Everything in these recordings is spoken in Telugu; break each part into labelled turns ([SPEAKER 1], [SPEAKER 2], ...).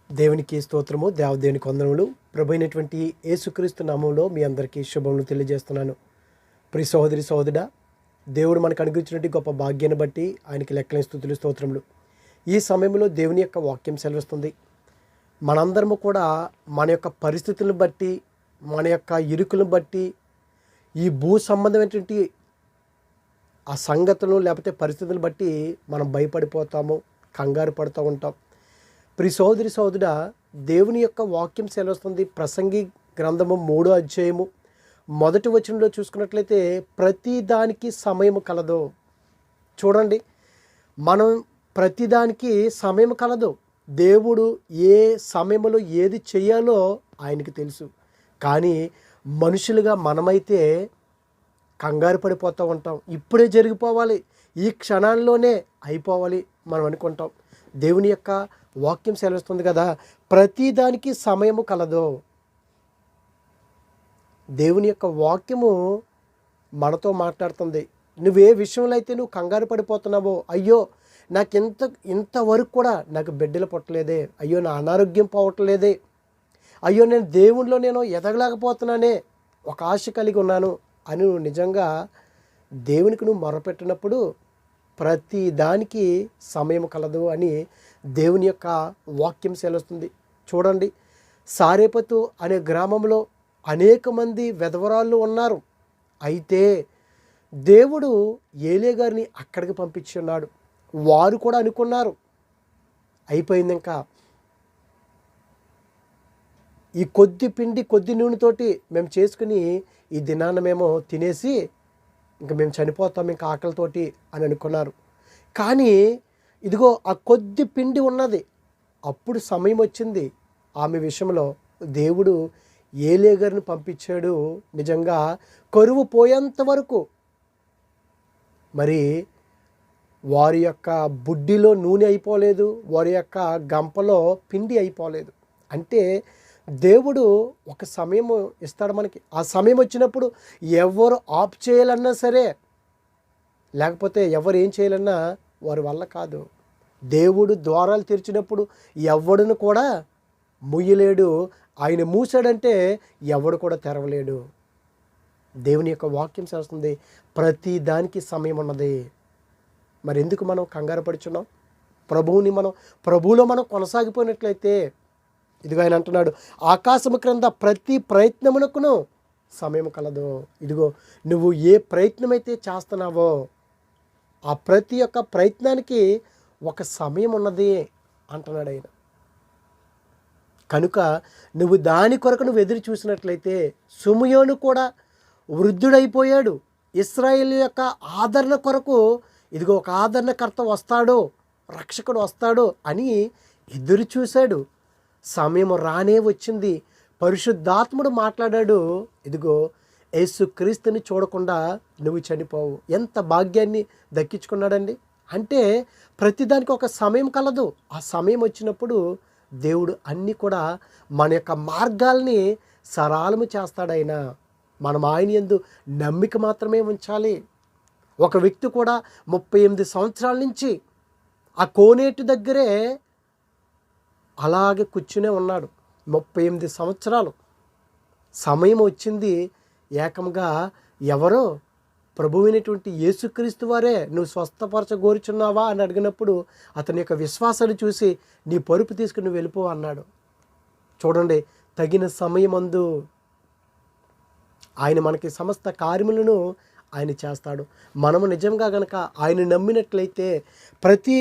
[SPEAKER 1] దేవునికి స్తోత్రము, దేవదేవునికి వందనములు. ప్రభు అయినటువంటి యేసుక్రీస్తు నామంలో మీ అందరికీ శుభములు తెలియజేస్తున్నాను. ప్రియ సహోదరి సహోదరుడా, దేవుడు మనకు అనుగ్రహించినటువంటి గొప్ప భాగ్యాన్ని బట్టి ఆయనకి లెక్కలేని స్తుతులు స్తోత్రములు. ఈ సమయంలో దేవుని యొక్క వాక్యం సెలవిస్తుంది. మనందరము కూడా మన యొక్క పరిస్థితులను బట్టి, మన యొక్క ఇరుకులను బట్టి, ఈ భూ సంబంధమైనటువంటి ఆ సంగతులను లేకపోతే పరిస్థితులను బట్టి మనం భయపడిపోతాము, కంగారు పడుతూ ఉంటాం. ప్రియ సహోదరి సహోదరుడా, దేవుని యొక్క వాక్యం సెలవుస్తుంది. ప్రసంగి గ్రంథము 3వ అధ్యాయము 1వ వచనంలో చూసుకున్నట్లయితే, ప్రతిదానికి సమయము కలదు. చూడండి, మనం ప్రతిదానికి సమయం కలదు. దేవుడు ఏ సమయంలో ఏది చేయాలో ఆయనకి తెలుసు. కానీ మనుషులుగా మనమైతే కంగారు పడిపోతూ ఉంటాం. ఇప్పుడే జరిగిపోవాలి, ఈ క్షణాల్లోనే అయిపోవాలి మనం అనుకుంటాం. దేవుని యొక్క వాక్యం సెలవుస్తుంది కదా, ప్రతిదానికి సమయము కలదు. దేవుని యొక్క వాక్యము మనతో మాట్లాడుతుంది. నువ్వే విషయంలో అయితే నువ్వు కంగారు పడిపోతున్నావో, అయ్యో నాకు ఇంతవరకు కూడా నాకు బిడ్డలు పుట్టలేదే, అయ్యో నా అనారోగ్యం పోవట్లేదే, అయ్యో నేను దేవునిలో నేను ఎదగలేకపోతున్నానే, ఒక ఆశ కలిగి ఉన్నాను అని నువ్వు నిజంగా దేవునికి నువ్వు మొరపెట్టినప్పుడు ప్రతి దానికి సమయం కలదు అని దేవుని యొక్క వాక్యం సెలవుస్తుంది. చూడండి, సారేపతు అనే గ్రామంలో అనేక మంది వెధవరాళ్ళు ఉన్నారు. అయితే దేవుడు ఏలే గారిని అక్కడికి పంపించున్నాడు. వారు కూడా అనుకున్నారు, అయిపోయింది, ఇంకా ఈ కొద్ది పిండి కొద్ది నూనెతోటి మేము చేసుకుని ఈ దినాన్న మేము తినేసి ఇంకా మేము చనిపోతాం ఇంకా ఆకలితోటి అని అనుకున్నారు. కానీ ఇదిగో ఆ కొద్ది పిండి ఉన్నది. అప్పుడు సమయం వచ్చింది. ఆమె విషయంలో దేవుడు ఏలే గారిని పంపించాడు. నిజంగా కరువు పోయేంత వరకు మరి వారి యొక్క బుడ్డిలో నూనె అయిపోలేదు, వారి యొక్క గంపలో పిండి అయిపోలేదు. అంటే దేవుడు ఒక సమయం ఇస్తాడు మనకి. ఆ సమయం వచ్చినప్పుడు ఎవరు ఆఫ్ చేయాలన్నా సరే, లేకపోతే ఎవరు ఏం చేయాలన్నా వారి వల్ల కాదు. దేవుడు ద్వారాలు తెరిచినప్పుడు ఎవడును కూడా ముయ్యలేడు. ఆయన మూసాడంటే ఎవడు కూడా తెరవలేడు. దేవుని యొక్క వాక్యం చేస్తుంది, ప్రతి దానికి సమయం ఉన్నది. మరి ఎందుకు మనం కంగారు పడుచున్నాం? ప్రభువులో మనం కొనసాగిపోయినట్లయితే, ఇదిగో ఆయన అంటున్నాడు, ఆకాశము క్రింద ప్రతి ప్రయత్నమునకును సమయం కలదు. ఇదిగో నువ్వు ఏ ప్రయత్నమైతే చేస్తున్నావో ఆ ప్రతి ఒక్క ప్రయత్నానికి ఒక సమయం ఉన్నది అంటున్నాడు ఆయన. కనుక నువ్వు దాని కొరకు నువ్వు ఎదురు చూసినట్లయితే, సుమయోను కూడా వృద్ధుడైపోయాడు. ఇశ్రాయేలు యొక్క ఆదరణ కొరకు ఇదిగో ఒక ఆదరణకర్త వస్తాడు, రక్షకుడు వస్తాడు అని ఎదురు చూశాడు. సమయం రానే వచ్చింది. పరిశుద్ధాత్ముడు మాట్లాడాడు, ఇదిగో యేసుక్రీస్తుని చూడకుండా నువ్వు చనిపోవు. ఎంత భాగ్యాన్ని దక్కించుకున్నాడండి. అంటే ప్రతిదానికి ఒక సమయం కలదు. ఆ సమయం వచ్చినప్పుడు దేవుడు అన్నీ కూడా మన యొక్క మార్గాల్ని సరళము చేస్తాడైనా మనం ఆయన యందు నమ్మిక మాత్రమే ఉంచాలి. ఒక వ్యక్తి కూడా 38 సంవత్సరాల నుంచి ఆ కోనేటి దగ్గరే అలాగే కూర్చునే ఉన్నాడు. 38 సంవత్సరాలు. సమయం వచ్చింది, ఏకంగా ఎవరో ప్రభువైనటువంటి యేసుక్రీస్తు వారే నువ్వు స్వస్థపరచగోరుచున్నావా అని అడిగినప్పుడు అతని యొక్క విశ్వాసాన్ని చూసి నీ పరుపు తీసుకుని నువ్వు వెళ్ళిపో అన్నాడు. చూడండి, తగిన సమయమందు ఆయన మనకి సమస్త కార్యములను ఆయన చేస్తాడు. మనము నిజంగా గనక ఆయన నమ్మినట్లయితే ప్రతి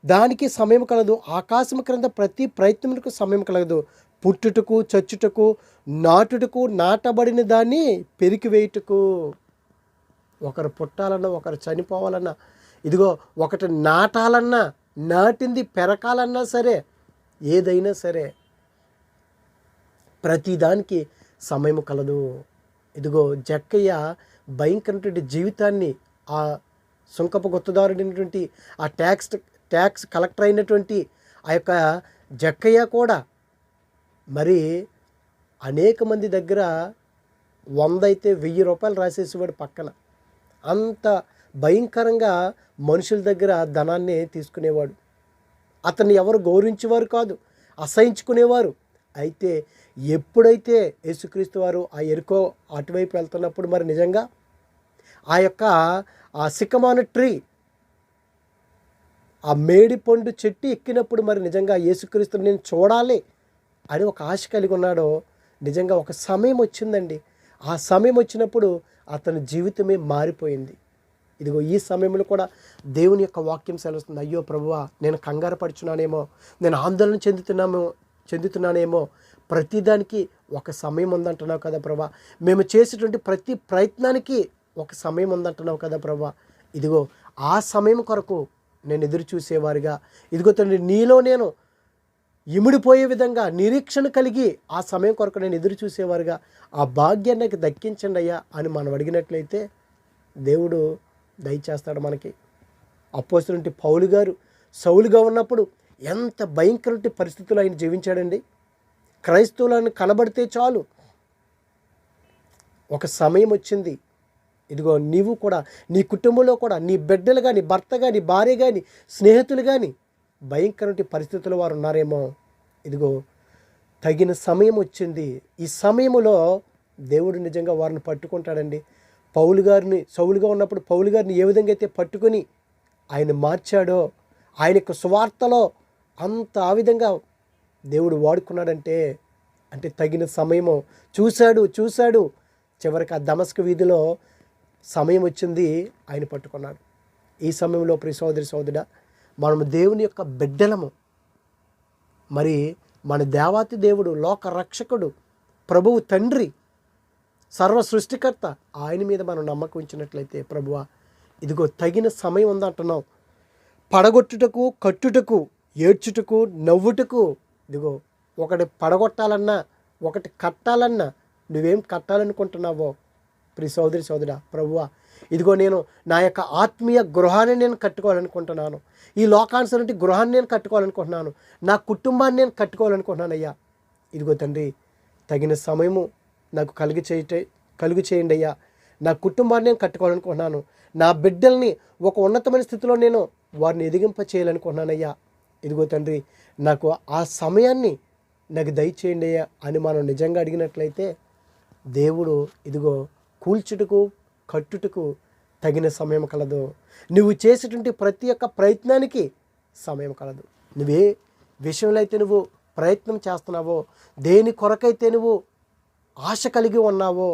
[SPEAKER 1] దానికి సమయం కలదు. ఆకాశం క్రింద ప్రతి ప్రయత్నములకు సమయం కలదు. పుట్టుటకు, చచ్చుటకు, నాటుటకు, నాటబడిన దాన్ని పెరికివేయుటకు. ఒకరు పుట్టాలన్నా, ఒకరు చనిపోవాలన్నా, ఇదిగో ఒకటి నాటాలన్నా, నాటింది పెరకాలన్నా సరే, ఏదైనా సరే ప్రతిదానికి సమయం కలదు. ఇదిగో జక్కయ్య భయంకరమైనటువంటి జీవితాన్ని, ఆ సుంకపు గుత్తదారుడైనటువంటి ఆ ట్యాక్స్ కలెక్టర్ అయినటువంటి ఆ యొక్క జక్కయ్య కూడా మరి అనేక మంది దగ్గర 100 అయితే 1000 రూపాయలు రాసేసేవాడు పక్కన. అంత భయంకరంగా మనుషుల దగ్గర ధనాన్ని తీసుకునేవాడు. అతన్ని ఎవరు గౌరవించేవారు కాదు. అసహించుకునేవారు. అయితే ఎప్పుడైతే యేసుక్రీస్తు వారు ఆ యెరికో అటువైపు వెళ్తున్నప్పుడు మరి నిజంగా ఆ యొక్క ఆ సికమాను ట్రీ, ఆ మేడి పండు చెట్టు ఎక్కినప్పుడు మరి నిజంగా యేసుక్రీస్తుని నేను చూడాలి అని ఒక ఆశ కలిగి ఉన్నాడో, నిజంగా ఒక సమయం వచ్చిందండి. ఆ సమయం వచ్చినప్పుడు అతని జీవితమే మారిపోయింది. ఇదిగో ఈ సమయంలో కూడా దేవుని యొక్క వాక్యం సెలవుస్తుంది. అయ్యో ప్రభువా, నేను కంగారు పడుచున్నానేమో, నేను ఆందోళన చెందుతున్నానేమో, ప్రతిదానికి ఒక సమయం ఉందంటున్నావు కదా ప్రభా, మేము చేసేటువంటి ప్రతి ప్రయత్నానికి ఒక సమయం ఉందంటున్నావు కదా ప్రభా. ఇదిగో ఆ సమయం కొరకు నేను ఎదురు చూసేవారిగా, ఇదిగో తండ్రి నీలో నేను ఇమిడిపోయే విధంగా నిరీక్షణ కలిగి ఆ సమయం కొరకు నేను ఎదురు చూసేవారుగా ఆ భాగ్యాన్ని నాకు దక్కించండి అయ్యా అని మనం అడిగినట్లయితే దేవుడు దయచేస్తాడు మనకి. అపోస్తలుంటి పౌలు గారు సౌలుగా ఉన్నప్పుడు ఎంత భయంకరమైన పరిస్థితుల్లో ఆయన జీవించాడండి. క్రైస్తవులను కనబడితే చాలు ఒక సమయం వచ్చింది, ఇదిగో నీవు కూడా నీ కుటుంబంలో కూడా నీ బిడ్డలు కానీ, భర్త కానీ, భార్య కానీ, స్నేహితులు కానీ భయంకరమైన పరిస్థితుల్లో వారు ఉన్నారేమో. ఇదిగో తగిన సమయం వచ్చింది. ఈ సమయంలో దేవుడు నిజంగా వారిని పట్టుకుంటాడండి. పౌలు గారిని సౌలుగా ఉన్నప్పుడు పౌలు గారిని ఏ విధంగా అయితే పట్టుకొని ఆయన మార్చాడో, ఆయన యొక్క సువార్తలో అంత ఆ విధంగా దేవుడు వాడుకున్నాడంటే, అంటే తగిన సమయము చూశాడు చివరికి ఆ దమస్కు వీధిలో సమయం వచ్చింది, ఆయన పట్టుకున్నాడు. ఈ సమయంలో ప్రియ సోదరుడా, మనము దేవుని యొక్క బిడ్డలము. మరి మన దేవాతి దేవుడు, లోక రక్షకుడు, ప్రభువు తండ్రి, సర్వ సృష్టికర్త, ఆయన మీద మనం నమ్మకం ఉంచినట్లయితే, ప్రభువా ఇదిగో తగిన సమయం ఉందంటున్నావు. పడగొట్టుటకు, కట్టుటకు, ఏడ్చుటకు, నవ్వుటకు, ఇదిగో ఒకటి పడగొట్టాలన్నా, ఒకటి కట్టాలన్నా నువ్వేం కట్టాలనుకుంటున్నావో ప్రియ సోదరుడా, ప్రభువా ఇదిగో నేను నా యొక్క ఆత్మీయ గృహాన్ని నేను కట్టుకోవాలనుకుంటున్నాను, ఈ లోకానుసరి గృహాన్ని నేను కట్టుకోవాలనుకుంటున్నాను, నా కుటుంబాన్ని నేను కట్టుకోవాలనుకుంటున్నాను అయ్యా. ఇదిగో తండ్రి తగిన సమయము నాకు కలుగు చేయండి అయ్యా. నా కుటుంబాన్ని నేను కట్టుకోవాలనుకుంటున్నాను, నా బిడ్డల్ని ఒక ఉన్నతమైన స్థితిలో నేను వారిని ఎదిగింప చేయాలనుకుంటున్నానయ్యా. ఇదిగో తండ్రి నాకు ఆ సమయాన్ని నాకు దయచేయండి అయ్యా అని మనం నిజంగా అడిగినట్లయితే దేవుడు ఇదిగో కూల్చుటకు, కట్టుటకు తగిన సమయం కలదు. నువ్వు చేసేటువంటి ప్రతి ఒక్క ప్రయత్నానికి సమయం కలదు. నువ్వే విషయంలో అయితే నువ్వు ప్రయత్నం చేస్తున్నావో, దేని కొరకైతే నువ్వు ఆశ కలిగి ఉన్నావో,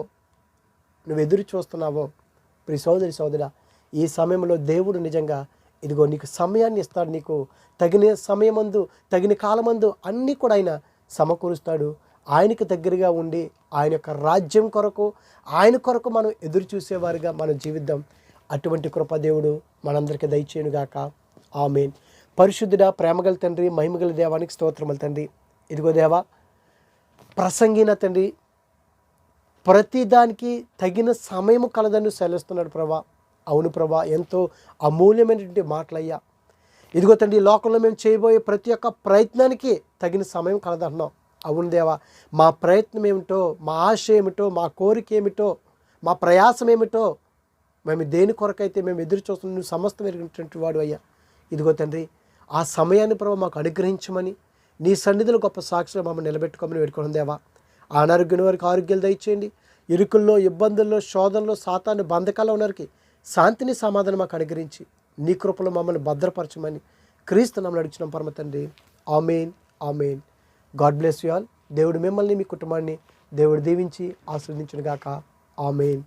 [SPEAKER 1] నువ్వు ఎదురు చూస్తున్నావో, ప్రియ సోదరా, ఈ సమయంలో దేవుడు నిజంగా ఇదిగో నీకు సమయాన్ని ఇస్తాడు. నీకు తగిన సమయమందు, తగిన కాలమందు అన్నీ కూడా ఆయన సమకూరుస్తాడు. ఆయనకు దగ్గరగా ఉండి ఆయన యొక్క రాజ్యం కొరకు, ఆయన కొరకు మనం ఎదురు చూసేవారిగా మనం జీవిద్దాం. అటువంటి కృప దేవుడు మనందరికీ దయచేయునుగాక. ఆమేన్. పరిశుద్ధుడా, ప్రేమగల తండ్రి, మహిమగల దేవానికి స్తోత్రములు తండ్రి. ఇదిగో దేవా, ప్రసంగిన తండ్రి ప్రతిదానికి తగిన సమయం కలదని సెలవుస్తున్నాడు ప్రభా. అవును ప్రభా, ఎంతో అమూల్యమైనటువంటి మాటలయ్యా. ఇదిగో తండ్రి, లోకంలో మేము చేయబోయే ప్రతి ఒక్క ప్రయత్నానికి తగిన సమయం కలదంటున్నాం. అవును దేవా, మా ప్రయత్నం ఏమిటో, మా ఆశ ఏమిటో, మా కోరిక ఏమిటో, మా ప్రయాసం ఏమిటో, మేము దేని కొరకైతే మేము ఎదురు చూస్తున్నాం, నువ్వు సమస్తం ఎరిగినటువంటి వాడు అయ్యా. ఇదిగో తండ్రి, ఆ సమయాన్ని ప్రభు మాకు అనుగ్రహించమని నీ సన్నిధిలో గొప్ప సాక్షులు మమ్మల్ని నిలబెట్టుకోమని వేడుకోవడం దేవా. అనారోగ్యం వారికి ఆరోగ్యాలు దయచేయండి. ఇరుకుల్లో, ఇబ్బందుల్లో, శోధనలో, సాతాను బంధకాల్లో ఉన్నవారికి శాంతిని, సమాధానం మాకు అనుగ్రహించి నీ కృపలో మమ్మల్ని భద్రపరచమని క్రీస్తు నామమున అడుగుచున్నాం పరమ తండ్రి. Amen, amen. God bless you all. దేవుడు మిమ్మల్ని, మీ కుటుంబాన్ని దేవుడు దీవించి ఆశీర్వదించును గాక. ఆమేన్.